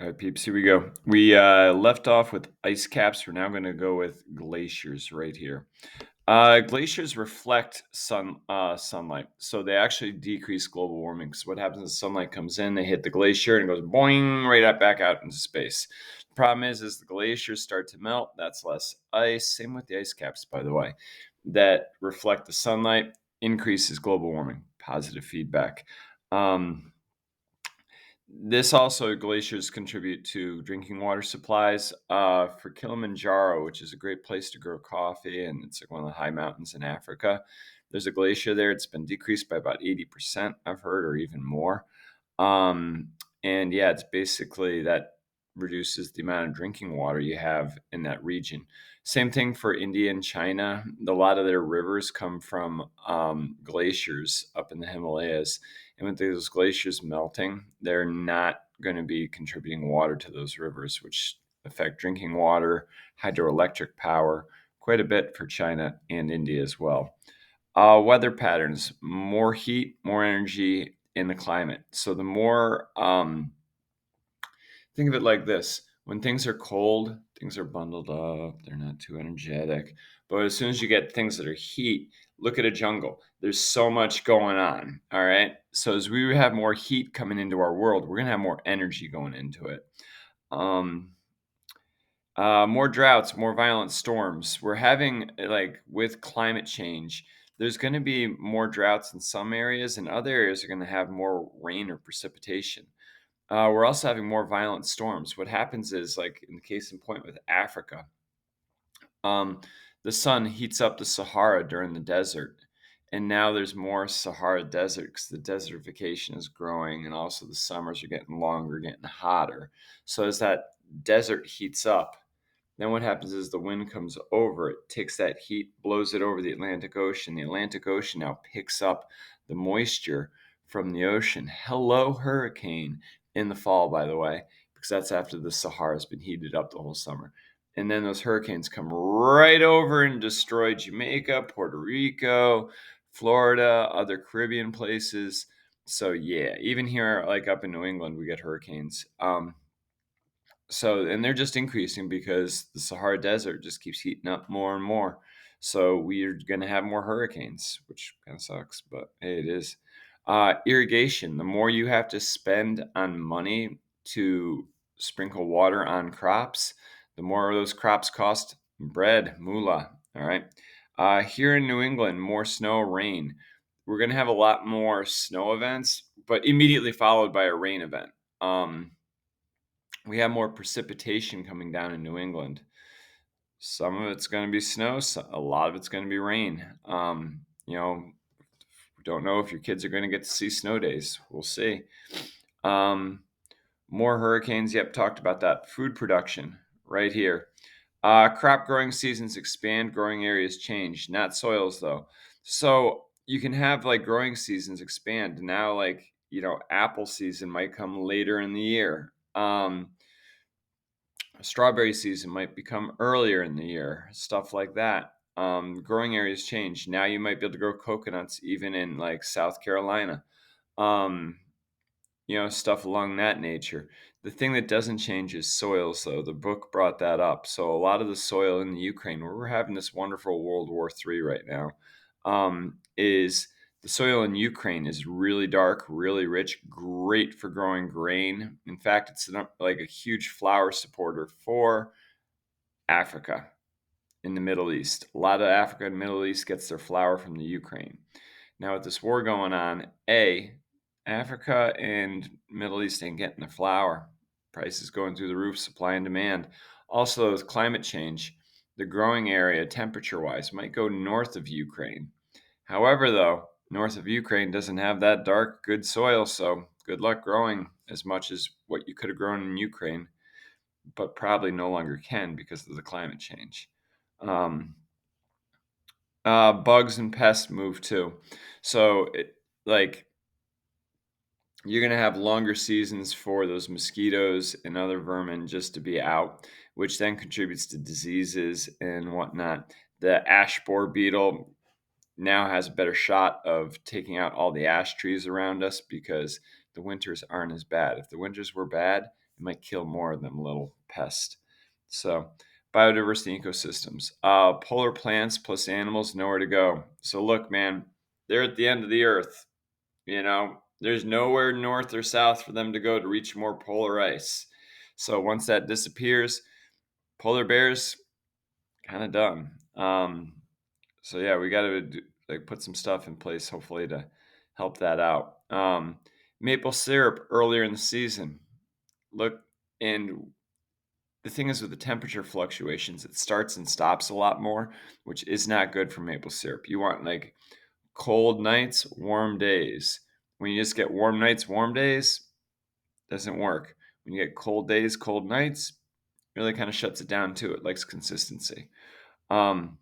All right, peeps, here we go. We left off with ice caps. We're now going to go with glaciers right here. Glaciers reflect sunlight, so they actually decrease global warming. Because what happens is sunlight comes in, they hit the glacier, and it goes boing right up back out into space. The problem is the glaciers start to melt. That's less ice. Same with the ice caps, by the way, that reflect the sunlight, increases global warming. Positive feedback. Um, this also glaciers contribute to drinking water supplies. For Kilimanjaro, which is a great place to grow coffee, and it's like one of the high mountains in Africa. There's a glacier there. It's been decreased by about 80%, I've heard, or even more. Um, and yeah, it's basically that reduces the amount of drinking water you have in that region. Same thing for India and China. A lot of their rivers come from glaciers up in the Himalayas. And with those glaciers melting, they're not going to be contributing water to those rivers, which affect drinking water, hydroelectric power, quite a bit for China and India as well. Weather patterns, more heat, more energy in the climate. So the more, think of it like this. When things are cold, things are bundled up, they're not too energetic. But as soon as you get things that are heat, look at a jungle. There's so much going on. All right. So as we have more heat coming into our world, we're going to have more energy going into it. Um, more droughts, more violent storms. We're having, like, with climate change, there's going to be more droughts in some areas, and other areas are going to have more rain or precipitation. We're also having more violent storms. What happens is, like in the case in point with Africa, um, the sun heats up the Sahara during the desert. And now there's more Sahara desert because the desertification is growing, and also the summers are getting longer, getting hotter. So as that desert heats up, then what happens is the wind comes over, it takes that heat, blows it over the Atlantic Ocean. The Atlantic Ocean now picks up the moisture from the ocean. Hello, hurricane in the fall, by the way, because that's after the Sahara has been heated up the whole summer. And then those hurricanes come right over and destroy Jamaica, Puerto Rico, Florida, other Caribbean places. So yeah, even here, like up in New England, we get hurricanes. And they're just increasing because the Sahara Desert just keeps heating up more and more. So we're going to have more hurricanes, which kind of sucks, but hey, it is. Irrigation. The more you have to spend on money to sprinkle water on crops, the more those crops cost bread, moolah. All right. Here in New England, more snow, rain. We're going to have a lot more snow events, but immediately followed by a rain event. We have more precipitation coming down in New England. Some of it's going to be snow, a lot of it's going to be rain. We don't know if your kids are going to get to see snow days. We'll see. Um, More hurricanes. Yep, talked about that. Food production right here. Crop growing seasons expand, growing areas change, not soils though. So you can have like growing seasons expand. Now, like, apple season might come later in the year. Strawberry season might become earlier in the year, stuff like that. Growing areas change. Now you might be able to grow coconuts even in like South Carolina. Um, stuff along that nature. The thing that doesn't change is soils, though. The book brought that up. So a lot of the soil in the Ukraine, where we're having this wonderful World War III right now, is the soil in Ukraine is really dark, really rich, great for growing grain. In fact, it's like a huge flower supporter for Africa in the Middle East. A lot of Africa and Middle East gets their flour from the Ukraine. Now, with this war going on, Africa and Middle East ain't getting the flour. Prices going through the roof, supply and demand. Also, with climate change, the growing area, temperature-wise, might go north of Ukraine. However, though, north of Ukraine doesn't have that dark, good soil, so good luck growing as much as what you could have grown in Ukraine, but probably no longer can because of the climate change. Um, Bugs and pests move too. So, like, you're going to have longer seasons for those mosquitoes and other vermin just to be out, which then contributes to diseases and whatnot. The ash borer beetle now has a better shot of taking out all the ash trees around us because the winters aren't as bad. If the winters were bad, it might kill more of them little pests. So biodiversity ecosystems. Polar plants plus animals, nowhere to go. So look, man, they're at the end of the earth. There's nowhere north or south for them to go to reach more polar ice. So once that disappears, polar bears kind of done. So yeah, we got to like put some stuff in place, hopefully to help that out. Maple syrup earlier in the season. Look, and the thing is with the temperature fluctuations, it starts and stops a lot more, which is not good for maple syrup. You want like cold nights, warm days. When you just get warm nights, warm days, doesn't work. When you get cold days, cold nights, really kind of shuts it down too. It likes consistency. Um,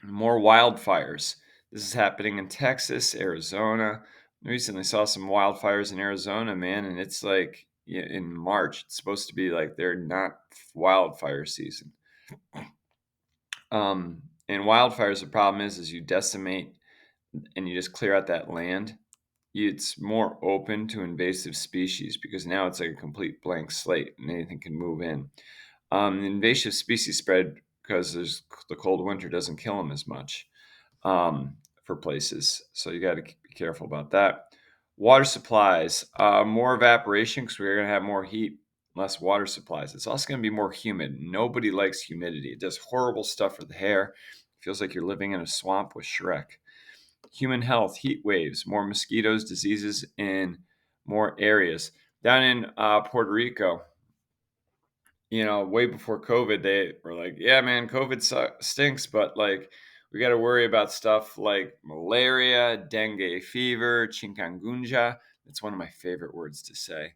More wildfires. This is happening in Texas, Arizona. I recently saw some wildfires in Arizona, man, and it's like in March. It's supposed to be like they're not wildfire season. And wildfires, the problem is you decimate and you just clear out that land. It's more open to invasive species because now it's like a complete blank slate and anything can move in. Invasive species spread because the cold winter doesn't kill them as much for places. So you got to be careful about that. Water supplies, more evaporation because we're going to have more heat, less water supplies. It's also going to be more humid. Nobody likes humidity. It does horrible stuff for the hair. It feels like you're living in a swamp with Shrek. Human health, heat waves, more mosquitoes, diseases in more areas. Down in Puerto Rico, way before COVID, they were like, yeah, man, COVID stinks, but like, we got to worry about stuff like malaria, dengue fever, chikungunya. That's one of my favorite words to say.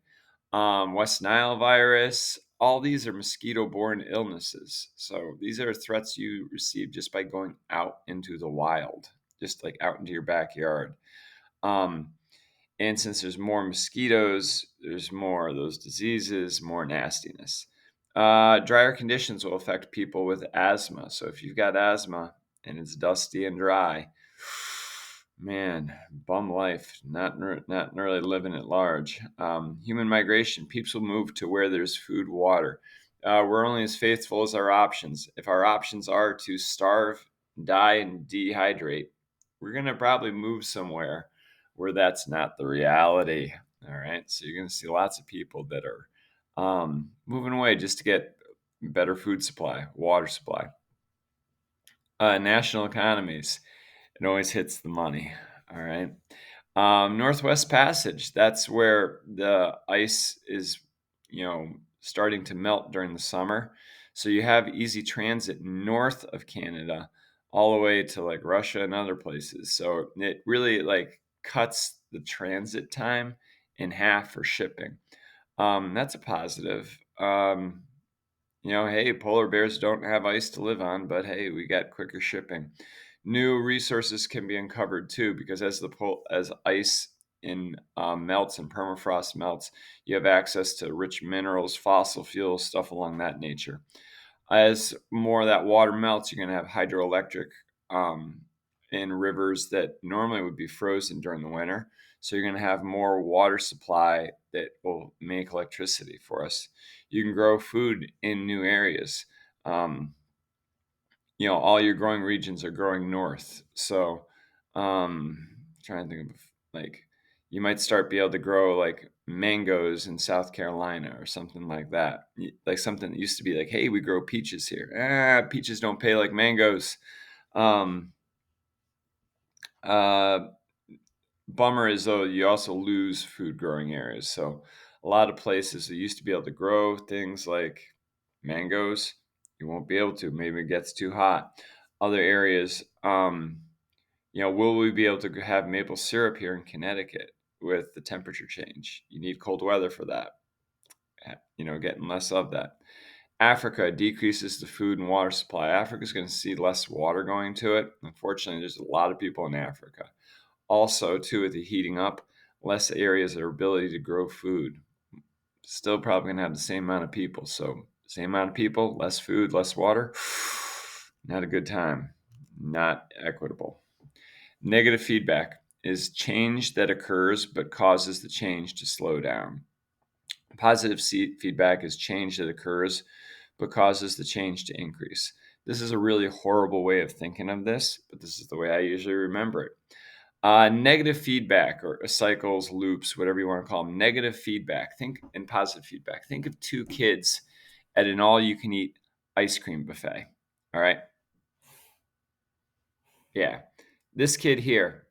West Nile virus. All these are mosquito borne illnesses. So these are threats you receive just by going out into the wild, just like out into your backyard. Um, and since there's more mosquitoes, there's more of those diseases, more nastiness. Drier conditions will affect people with asthma. So if you've got asthma and it's dusty and dry, man, bum life. Not really living at large. Human migration. Peeps will move to where there's food, water. We're only as faithful as our options. If our options are to starve, die, and dehydrate, we're gonna probably move somewhere where that's not the reality. All right. So you're going to see lots of people that are moving away just to get better food supply, water supply. National economies. It always hits the money. All right. Northwest Passage. That's where the ice is, starting to melt during the summer. So you have easy transit north of Canada all the way to like Russia and other places. So it really like cuts the transit time in half for shipping. That's a positive. Hey, polar bears don't have ice to live on, but hey, we got quicker shipping. New resources can be uncovered too, because as ice in melts and permafrost melts, you have access to rich minerals, fossil fuels, stuff along that nature. As more of that water melts, you're going to have hydroelectric um, in rivers that normally would be frozen during the winter. So you're going to have more water supply that will make electricity for us. You can grow food in new areas. All your growing regions are growing north. So, trying to think of like, you might start be able to grow like mangoes in South Carolina or something like that. Like something that used to be like, hey, we grow peaches here. Peaches don't pay like mangoes. Um, uh, Bummer is though you also lose food growing areas. So a lot of places that used to be able to grow things like mangoes, you won't be able to. Maybe it gets too hot. Other areas, will we be able to have maple syrup here in Connecticut with the temperature change? You need cold weather for that. Getting less of that. Africa decreases the food and water supply. Africa is going to see less water going to it. Unfortunately, there's a lot of people in Africa. Also, too, with the heating up, less areas or ability to grow food. Still probably going to have the same amount of people. So, same amount of people, less food, less water. Not a good time. Not equitable. Negative feedback is change that occurs but causes the change to slow down. Positive feedback is change that occurs but causes the change to increase. This is a really horrible way of thinking of this, but this is the way I usually remember it. Negative feedback or cycles, loops, whatever you want to call them. Negative feedback. Think and positive feedback. Think of two kids at an all-you-can-eat ice cream buffet. All right. Yeah. This kid here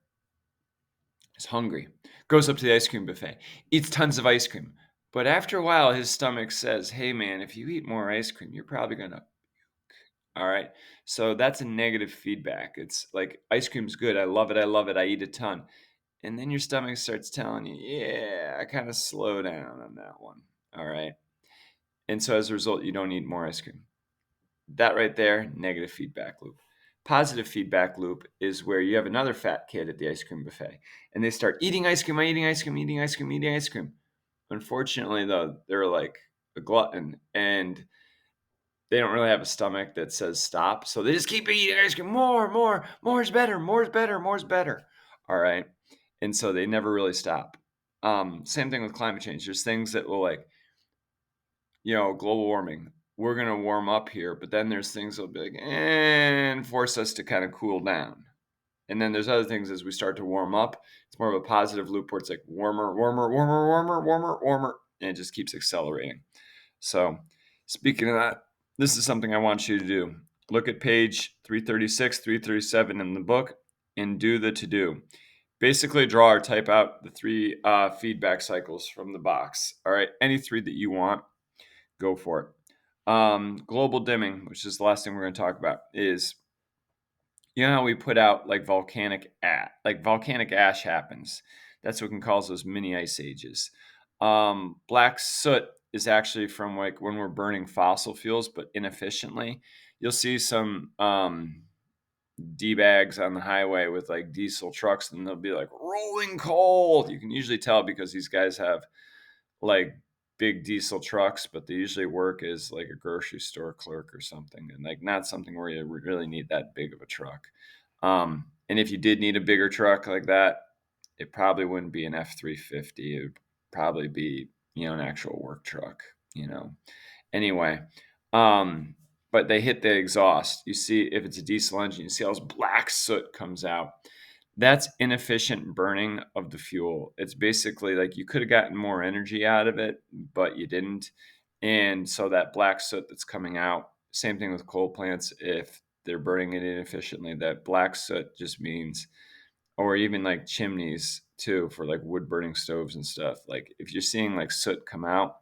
is hungry, goes up to the ice cream buffet, eats tons of ice cream. But after a while, his stomach says, hey, man, if you eat more ice cream, you're probably going to. All right. So that's a negative feedback. It's like ice cream's good. I love it. I love it. I eat a ton. And then your stomach starts telling you, yeah, I kind of slow down on that one. All right. And so as a result, you don't eat more ice cream. That right there, negative feedback loop. Positive feedback loop is where you have another fat kid at the ice cream buffet and they start eating ice cream, eating ice cream, eating ice cream, eating ice cream. Unfortunately, though, they're like a glutton and they don't really have a stomach that says stop. So they just keep eating ice cream. More is better, more is better, more is better. All right. And so they never really stop. Same thing with climate change. There's things that will like, global warming. We're going to warm up here, but then there's things that'll be like, and force us to kind of cool down. And then there's other things as we start to warm up. It's more of a positive loop where it's like warmer, warmer, warmer, warmer, warmer, warmer, and it just keeps accelerating. So, speaking of that, this is something I want you to do. Look at page 336, 337 in the book and do the to do. Basically, draw or type out the three feedback cycles from the box. All right, any three that you want, go for it. Global dimming, which is the last thing we're going to talk about, is how we put out like volcanic ash happens. That's what can cause those mini ice ages. Black soot is actually from like when we're burning fossil fuels, but inefficiently. You'll see some D-bags on the highway with like diesel trucks, and they'll be like rolling coal. You can usually tell because these guys have like big diesel trucks, but they usually work as like a grocery store clerk or something, and like not something where you really need that big of a truck. And if you did need a bigger truck like that, it probably wouldn't be an F-350. It would probably be an actual work truck. Anyway, but they hit the exhaust. You see, if it's a diesel engine, you see all this black soot comes out. That's inefficient burning of the fuel. It's basically like you could have gotten more energy out of it, but you didn't. And so that black soot that's coming out, same thing with coal plants, if they're burning it inefficiently, that black soot just means, or even like chimneys too, for like wood burning stoves and stuff. Like if you're seeing like soot come out,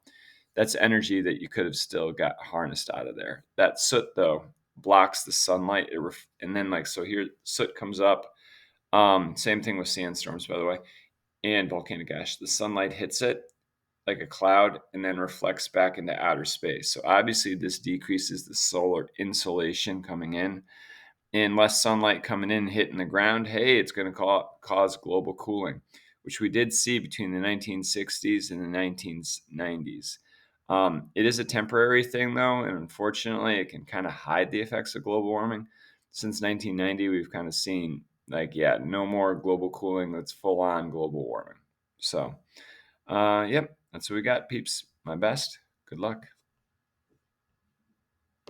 that's energy that you could have still got harnessed out of there. That soot though blocks the sunlight. And then like, so here soot comes up. Same thing with sandstorms, by the way, and volcanic ash. The sunlight hits it like a cloud and then reflects back into outer space. So obviously this decreases the solar insolation coming in, and less sunlight coming in hitting the ground. Hey, it's going to cause global cooling, which we did see between the 1960s and the 1990s. It is a temporary thing though, and unfortunately it can kind of hide the effects of global warming. Since 1990, we've kind of seen like, yeah, no more global cooling. That's full on global warming. So, yep, that's what we got, peeps. My best. Good luck.